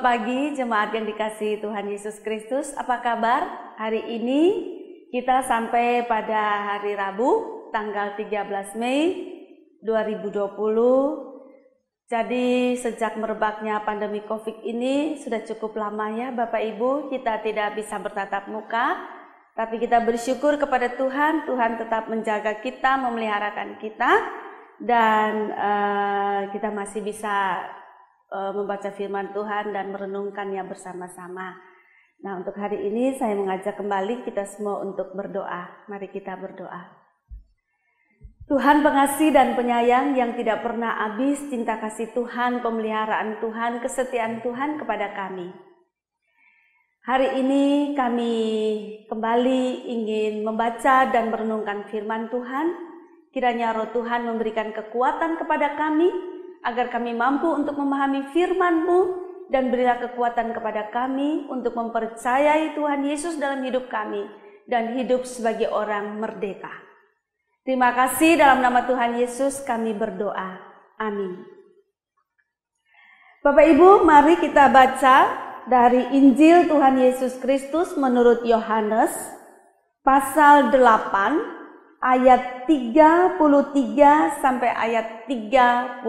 Selamat pagi jemaat yang dikasihi Tuhan Yesus Kristus. Apa kabar? Hari ini kita sampai pada hari Rabu tanggal 13 Mei 2020. Jadi sejak merebaknya pandemi Covid ini sudah cukup lama ya Bapak Ibu, kita tidak bisa bertatap muka. Tapi kita bersyukur kepada Tuhan, Tuhan tetap menjaga kita, memeliharakan kita. Dan kita masih bisa membaca firman Tuhan dan merenungkannya bersama-sama. Nah, untuk hari ini saya mengajak kembali kita semua untuk berdoa. Mari kita berdoa. Tuhan pengasih dan penyayang yang tidak pernah habis cinta kasih Tuhan, pemeliharaan Tuhan, kesetiaan Tuhan kepada kami. Hari ini kami kembali ingin membaca dan merenungkan firman Tuhan. Kiranya Roh Tuhan memberikan kekuatan kepada kami agar kami mampu untuk memahami firman-Mu dan berilah kekuatan kepada kami untuk mempercayai Tuhan Yesus dalam hidup kami dan hidup sebagai orang merdeka. Terima kasih, dalam nama Tuhan Yesus kami berdoa. Amin. Bapak Ibu, mari kita baca dari Injil Tuhan Yesus Kristus menurut Yohanes pasal 8 ayat 33 sampai ayat 38.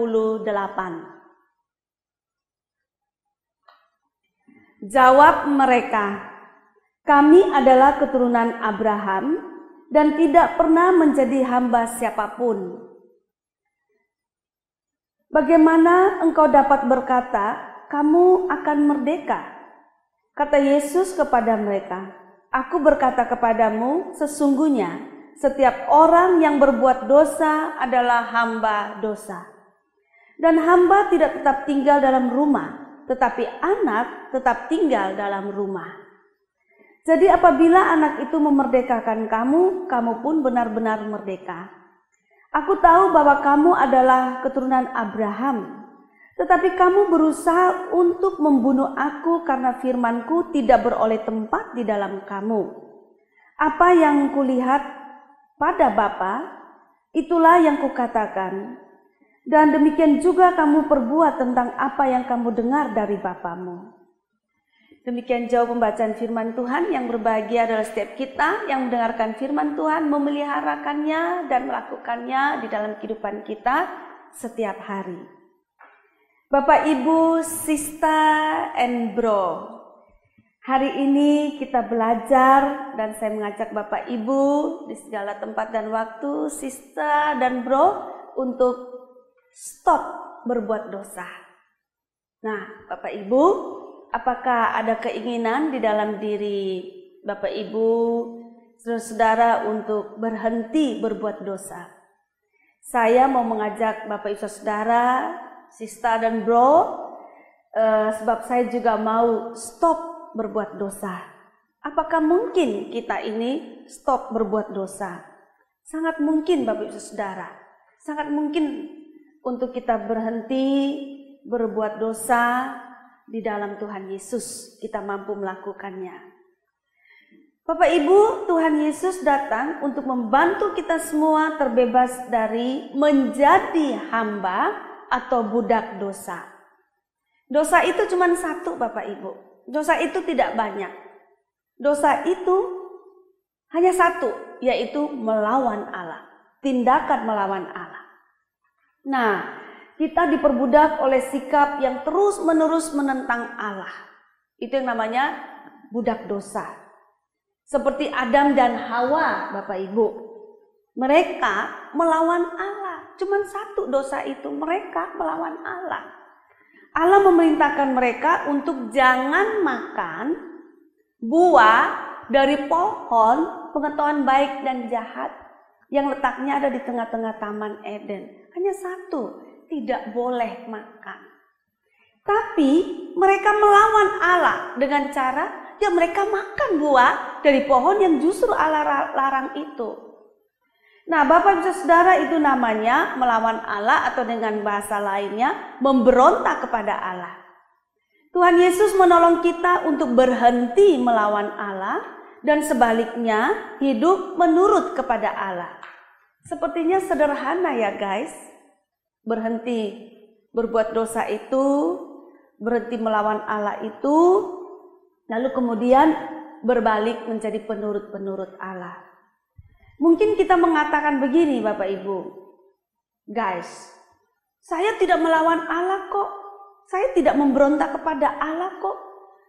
Jawab mereka, "Kami adalah keturunan Abraham dan tidak pernah menjadi hamba siapapun. Bagaimana engkau dapat berkata, kamu akan merdeka?" Kata Yesus kepada mereka, "Aku berkata kepadamu, sesungguhnya setiap orang yang berbuat dosa adalah hamba dosa. Dan hamba tidak tetap tinggal dalam rumah, tetapi anak tetap tinggal dalam rumah. Jadi apabila anak itu memerdekakan kamu, kamu pun benar-benar merdeka. Aku tahu bahwa kamu adalah keturunan Abraham, tetapi kamu berusaha untuk membunuh aku karena firmanku tidak beroleh tempat di dalam kamu. Apa yang kulihat pada Bapa, itulah yang kukatakan. Dan demikian juga kamu perbuat tentang apa yang kamu dengar dari Bapamu." Demikian jauh pembacaan firman Tuhan. Yang berbahagia adalah setiap kita yang mendengarkan firman Tuhan, memeliharakannya dan melakukannya di dalam kehidupan kita setiap hari. Bapak, Ibu, Sister and Bro, hari ini kita belajar dan saya mengajak Bapak Ibu di segala tempat dan waktu, Sister dan Bro, untuk stop berbuat dosa. Nah, Bapak Ibu, apakah ada keinginan di dalam diri Bapak Ibu, saudara-saudara untuk berhenti berbuat dosa? Saya mau mengajak Bapak Ibu saudara, Sister dan Bro, sebab saya juga mau stop berbuat dosa. Apakah mungkin kita ini stop berbuat dosa? Sangat mungkin Bapak Ibu Saudara. Sangat mungkin untuk kita berhenti berbuat dosa di dalam Tuhan Yesus. Kita mampu melakukannya. Bapak Ibu, Tuhan Yesus datang untuk membantu kita semua terbebas dari menjadi hamba atau budak dosa. Dosa itu cuma satu Bapak Ibu. Dosa itu tidak banyak. Dosa itu hanya satu, yaitu melawan Allah. Tindakan melawan Allah. Nah, kita diperbudak oleh sikap yang terus-menerus menentang Allah. Itu yang namanya budak dosa. Seperti Adam dan Hawa, Bapak Ibu. Mereka melawan Allah. Cuma satu dosa itu, mereka melawan Allah. Allah memerintahkan mereka untuk jangan makan buah dari pohon pengetahuan baik dan jahat yang letaknya ada di tengah-tengah Taman Eden. Hanya satu, tidak boleh makan. Tapi mereka melawan Allah dengan cara mereka makan buah dari pohon yang justru Allah larang itu. Nah, Bapak Ibu Saudara, itu namanya melawan Allah atau dengan bahasa lainnya memberontak kepada Allah. Tuhan Yesus menolong kita untuk berhenti melawan Allah dan sebaliknya hidup menurut kepada Allah. Sepertinya sederhana ya guys. Berhenti berbuat dosa itu berhenti melawan Allah itu, lalu kemudian berbalik menjadi penurut-penurut Allah. Mungkin kita mengatakan begini Bapak Ibu, guys, saya tidak melawan Allah kok, saya tidak memberontak kepada Allah kok,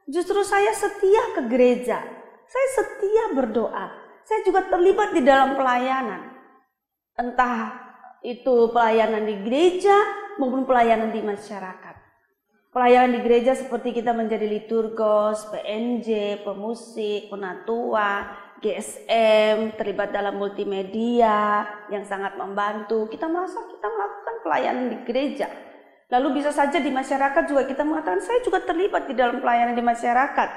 justru saya setia ke gereja, saya setia berdoa, saya juga terlibat di dalam pelayanan, entah itu pelayanan di gereja maupun pelayanan di masyarakat. Pelayanan di gereja seperti kita menjadi liturgos, PNJ, pemusik, penatua, GSM, terlibat dalam multimedia yang sangat membantu. Kita merasa kita melakukan pelayanan di gereja. Lalu bisa saja di masyarakat juga kita mengatakan saya juga terlibat di dalam pelayanan di masyarakat.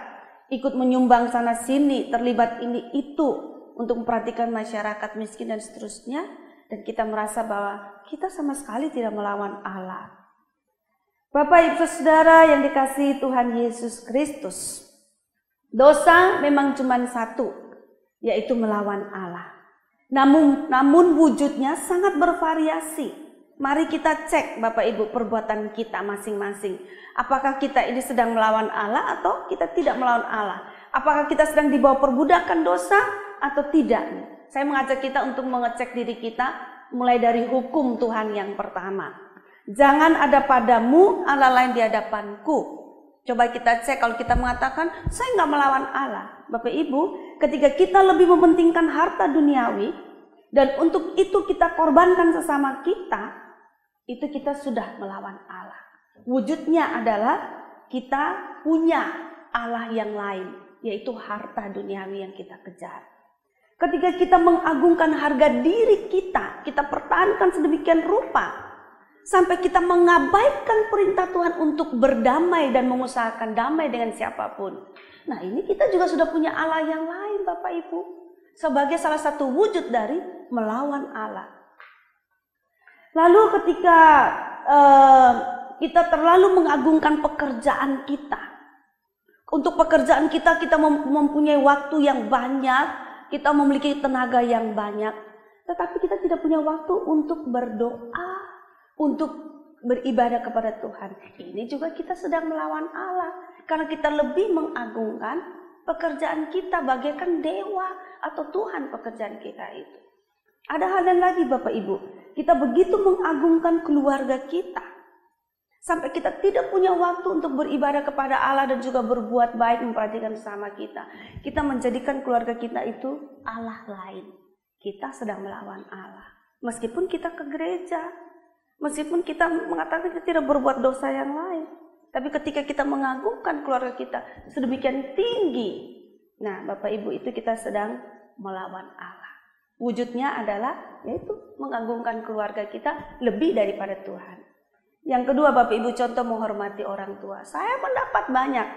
Ikut menyumbang sana sini, terlibat ini itu untuk memperhatikan masyarakat miskin dan seterusnya. Dan kita merasa bahwa kita sama sekali tidak melawan Allah. Bapak Ibu Saudara yang dikasihi Tuhan Yesus Kristus, dosa memang cuma satu, yaitu melawan Allah. Namun wujudnya sangat bervariasi. Mari kita cek Bapak Ibu perbuatan kita masing-masing. Apakah kita ini sedang melawan Allah atau kita tidak melawan Allah? Apakah kita sedang dibawa perbudakan dosa atau tidak? Saya mengajak kita untuk mengecek diri kita mulai dari hukum Tuhan yang pertama. Jangan ada padamu Allah lain di hadapanku. Coba kita cek kalau kita mengatakan saya nggak melawan Allah. Bapak Ibu, ketika kita lebih mementingkan harta duniawi dan untuk itu kita korbankan sesama kita, itu kita sudah melawan Allah. Wujudnya adalah kita punya Allah yang lain, yaitu harta duniawi yang kita kejar. Ketika kita mengagungkan harga diri kita, kita pertahankan sedemikian rupa, sampai kita mengabaikan perintah Tuhan untuk berdamai dan mengusahakan damai dengan siapapun. Nah, ini kita juga sudah punya Allah yang lain Bapak Ibu, sebagai salah satu wujud dari melawan Allah. Lalu ketika kita terlalu mengagungkan pekerjaan kita, untuk pekerjaan kita mempunyai waktu yang banyak, kita memiliki tenaga yang banyak, tetapi kita tidak punya waktu untuk berdoa, untuk beribadah kepada Tuhan. Ini juga kita sedang melawan Allah, karena kita lebih mengagungkan pekerjaan kita bagaikan dewa atau Tuhan pekerjaan kita itu. Ada hal lain lagi Bapak Ibu, kita begitu mengagungkan keluarga kita, sampai kita tidak punya waktu untuk beribadah kepada Allah dan juga berbuat baik memperhatikan sesama kita. Kita menjadikan keluarga kita itu Allah lain. Kita sedang melawan Allah. Meskipun kita ke gereja, meskipun kita mengatakan kita tidak berbuat dosa yang lain, tapi ketika kita mengagungkan keluarga kita sedemikian tinggi, nah Bapak Ibu, itu kita sedang melawan Allah. Wujudnya adalah yaitu mengagungkan keluarga kita lebih daripada Tuhan. Yang kedua Bapak Ibu, contoh menghormati orang tua. Saya mendapat banyak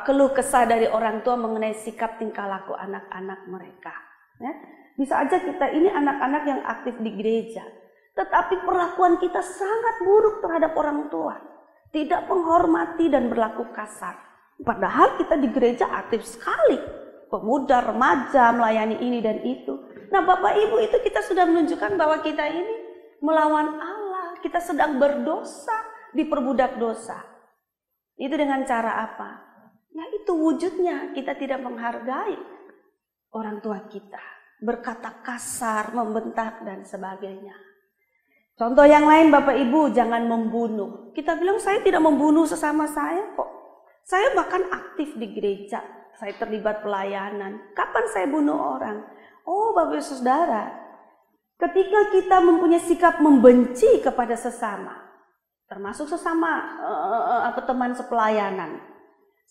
keluh kesah dari orang tua mengenai sikap tingkah laku anak-anak mereka. Ya, bisa aja kita ini anak-anak yang aktif di gereja, tetapi perlakuan kita sangat buruk terhadap orang tua. Tidak menghormati dan berlaku kasar. Padahal kita di gereja aktif sekali. Pemuda, remaja, melayani ini dan itu. Nah Bapak Ibu, itu kita sudah menunjukkan bahwa kita ini melawan Allah. Kita sedang berdosa, diperbudak dosa. Itu dengan cara apa? Ya itu wujudnya, kita tidak menghargai orang tua kita. Berkata kasar, membentak dan sebagainya. Contoh yang lain Bapak Ibu, jangan membunuh. Kita bilang saya tidak membunuh sesama saya kok. Saya bahkan aktif di gereja, saya terlibat pelayanan. Kapan saya bunuh orang? Oh Bapak Ibu Saudara, ketika kita mempunyai sikap membenci kepada sesama, termasuk sesama teman sepelayanan,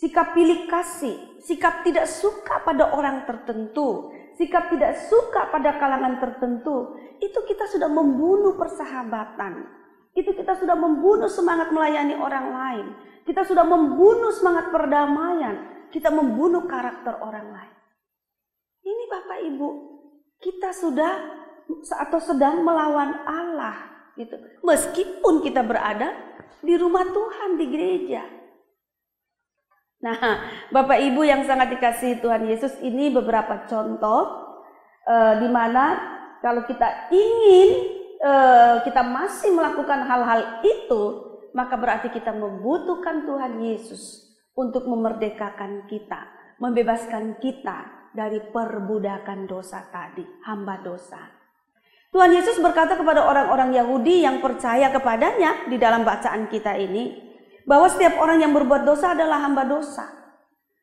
sikap pilih kasih, sikap tidak suka pada orang tertentu, sikap tidak suka pada kalangan tertentu, itu kita sudah membunuh persahabatan, itu kita sudah membunuh semangat melayani orang lain, kita sudah membunuh semangat perdamaian, kita membunuh karakter orang lain. Ini Bapak Ibu, kita sudah atau sedang melawan Allah gitu. Meskipun kita berada di rumah Tuhan, di gereja. Nah, Bapak Ibu yang sangat dikasihi Tuhan Yesus, ini beberapa contoh di mana kalau kita ingin kita masih melakukan hal-hal itu, maka berarti kita membutuhkan Tuhan Yesus untuk memerdekakan kita, membebaskan kita dari perbudakan dosa tadi, hamba dosa. Tuhan Yesus berkata kepada orang-orang Yahudi yang percaya kepadanya di dalam bacaan kita ini, bahwa setiap orang yang berbuat dosa adalah hamba dosa.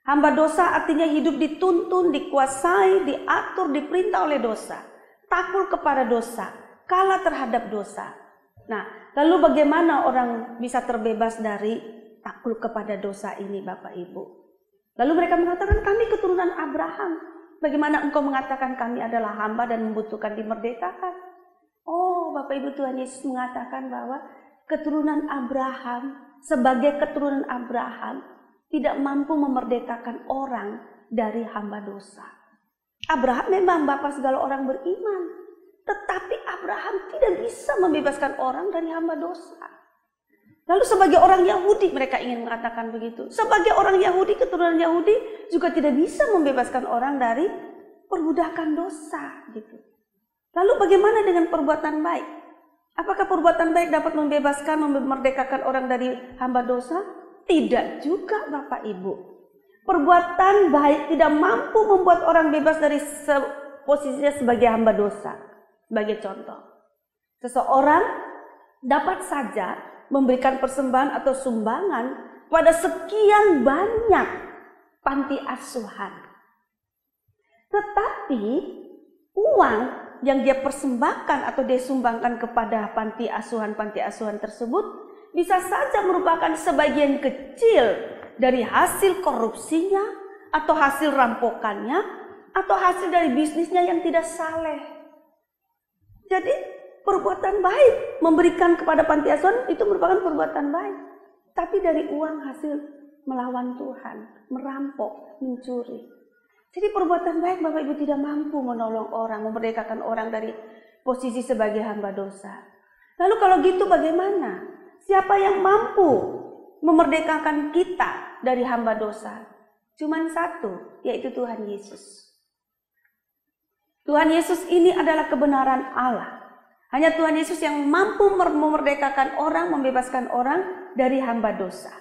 Hamba dosa artinya hidup dituntun, dikuasai, diatur, diperintah oleh dosa, takut kepada dosa, kalah terhadap dosa. Nah, lalu bagaimana orang bisa terbebas dari takut kepada dosa ini, Bapak Ibu? Lalu mereka mengatakan, kami keturunan Abraham. Bagaimana engkau mengatakan kami adalah hamba dan membutuhkan dimerdekakan? Oh, Bapak Ibu, Tuhan Yesus mengatakan bahwa keturunan Abraham, sebagai keturunan Abraham, tidak mampu memerdekakan orang dari hamba dosa. Abraham memang bapak segala orang beriman, tetapi Abraham tidak bisa membebaskan orang dari hamba dosa. Lalu sebagai orang Yahudi mereka ingin mengatakan begitu. Sebagai orang Yahudi, keturunan Yahudi juga tidak bisa membebaskan orang dari perbudakan dosa gitu. Lalu bagaimana dengan perbuatan baik? Apakah perbuatan baik dapat membebaskan, memerdekakan orang dari hamba dosa? Tidak juga, Bapak Ibu. Perbuatan baik tidak mampu membuat orang bebas dari posisinya sebagai hamba dosa. Sebagai contoh, seseorang dapat saja memberikan persembahan atau sumbangan pada sekian banyak panti asuhan. Tetapi uang yang dia persembahkan atau dia sumbangkan kepada panti asuhan tersebut bisa saja merupakan sebagian kecil dari hasil korupsinya atau hasil rampokannya atau hasil dari bisnisnya yang tidak saleh. Jadi perbuatan baik memberikan kepada panti asuhan itu merupakan perbuatan baik. Tapi dari uang hasil melawan Tuhan, merampok, mencuri. Jadi perbuatan baik Bapak Ibu tidak mampu menolong orang, memerdekakan orang dari posisi sebagai hamba dosa. Lalu kalau gitu bagaimana? Siapa yang mampu memerdekakan kita dari hamba dosa? Cuman satu, yaitu Tuhan Yesus. Tuhan Yesus ini adalah kebenaran Allah. Hanya Tuhan Yesus yang mampu memerdekakan orang, membebaskan orang dari hamba dosa.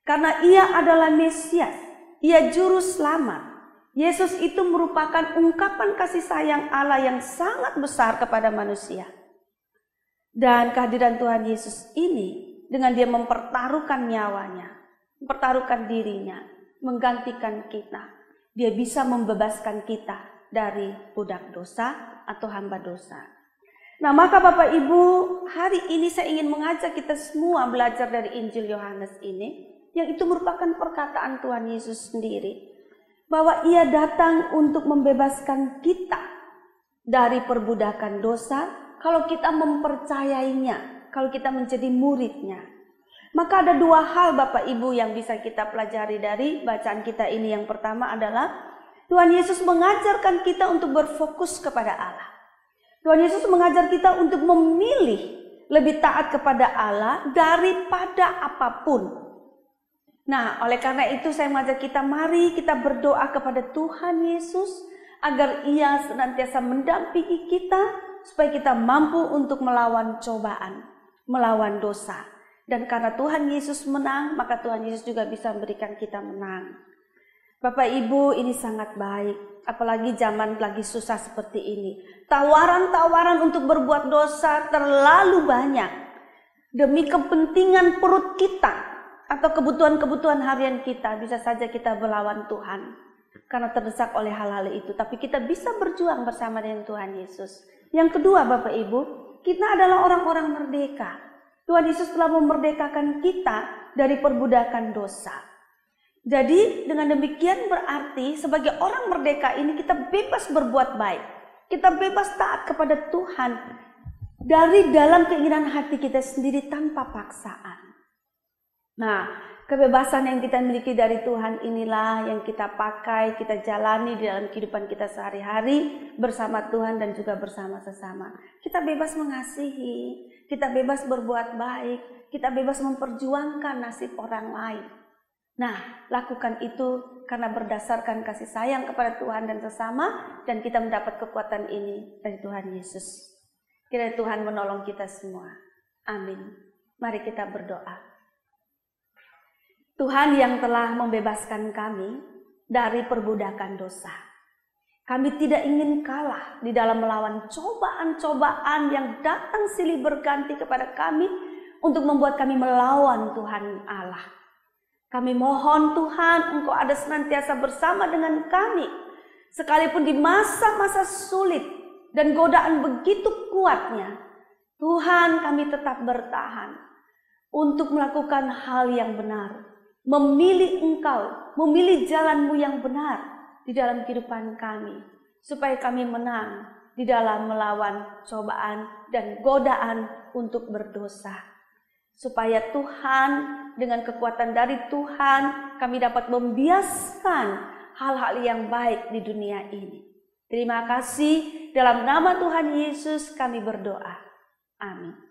Karena ia adalah Mesias, ia juru selamat. Yesus itu merupakan ungkapan kasih sayang Allah yang sangat besar kepada manusia. Dan kehadiran Tuhan Yesus ini dengan dia mempertaruhkan nyawanya, mempertaruhkan dirinya, menggantikan kita. Dia bisa membebaskan kita dari budak dosa atau hamba dosa. Nah, maka Bapak Ibu, hari ini saya ingin mengajak kita semua belajar dari Injil Yohanes ini, yang itu merupakan perkataan Tuhan Yesus sendiri, bahwa ia datang untuk membebaskan kita dari perbudakan dosa kalau kita mempercayainya, kalau kita menjadi muridnya. Maka ada dua hal Bapak Ibu yang bisa kita pelajari dari bacaan kita ini. Yang pertama adalah Tuhan Yesus mengajarkan kita untuk berfokus kepada Allah. Tuhan Yesus mengajar kita untuk memilih lebih taat kepada Allah daripada apapun. Nah, oleh karena itu saya mengajak kita, mari kita berdoa kepada Tuhan Yesus agar ia senantiasa mendampingi kita supaya kita mampu untuk melawan cobaan, melawan dosa. Dan karena Tuhan Yesus menang, maka Tuhan Yesus juga bisa memberikan kita menang. Bapak Ibu, ini sangat baik, apalagi zaman lagi susah seperti ini. Tawaran-tawaran untuk berbuat dosa terlalu banyak. Demi kepentingan perut kita atau kebutuhan-kebutuhan harian kita, bisa saja kita melawan Tuhan karena terdesak oleh hal-hal itu. Tapi kita bisa berjuang bersama dengan Tuhan Yesus. Yang kedua Bapak Ibu, kita adalah orang-orang merdeka. Tuhan Yesus telah memerdekakan kita dari perbudakan dosa. Jadi dengan demikian berarti sebagai orang merdeka ini kita bebas berbuat baik. Kita bebas taat kepada Tuhan dari dalam keinginan hati kita sendiri tanpa paksaan. Nah, kebebasan yang kita miliki dari Tuhan inilah yang kita pakai, kita jalani di dalam kehidupan kita sehari-hari bersama Tuhan dan juga bersama sesama. Kita bebas mengasihi, kita bebas berbuat baik, kita bebas memperjuangkan nasib orang lain. Nah, lakukan itu karena berdasarkan kasih sayang kepada Tuhan dan sesama, dan kita mendapat kekuatan ini dari Tuhan Yesus. Kiranya Tuhan menolong kita semua. Amin. Mari kita berdoa. Tuhan yang telah membebaskan kami dari perbudakan dosa. Kami tidak ingin kalah di dalam melawan cobaan-cobaan yang datang silih berganti kepada kami untuk membuat kami melawan Tuhan Allah. Kami mohon Tuhan, Engkau ada senantiasa bersama dengan kami. Sekalipun di masa-masa sulit dan godaan begitu kuatnya, Tuhan, kami tetap bertahan untuk melakukan hal yang benar. Memilih Engkau, memilih jalan-Mu yang benar di dalam kehidupan kami, supaya kami menang di dalam melawan cobaan dan godaan untuk berdosa. Supaya Tuhan, dengan kekuatan dari Tuhan, kami dapat membiaskan hal-hal yang baik di dunia ini. Terima kasih, dalam nama Tuhan Yesus kami berdoa. Amin.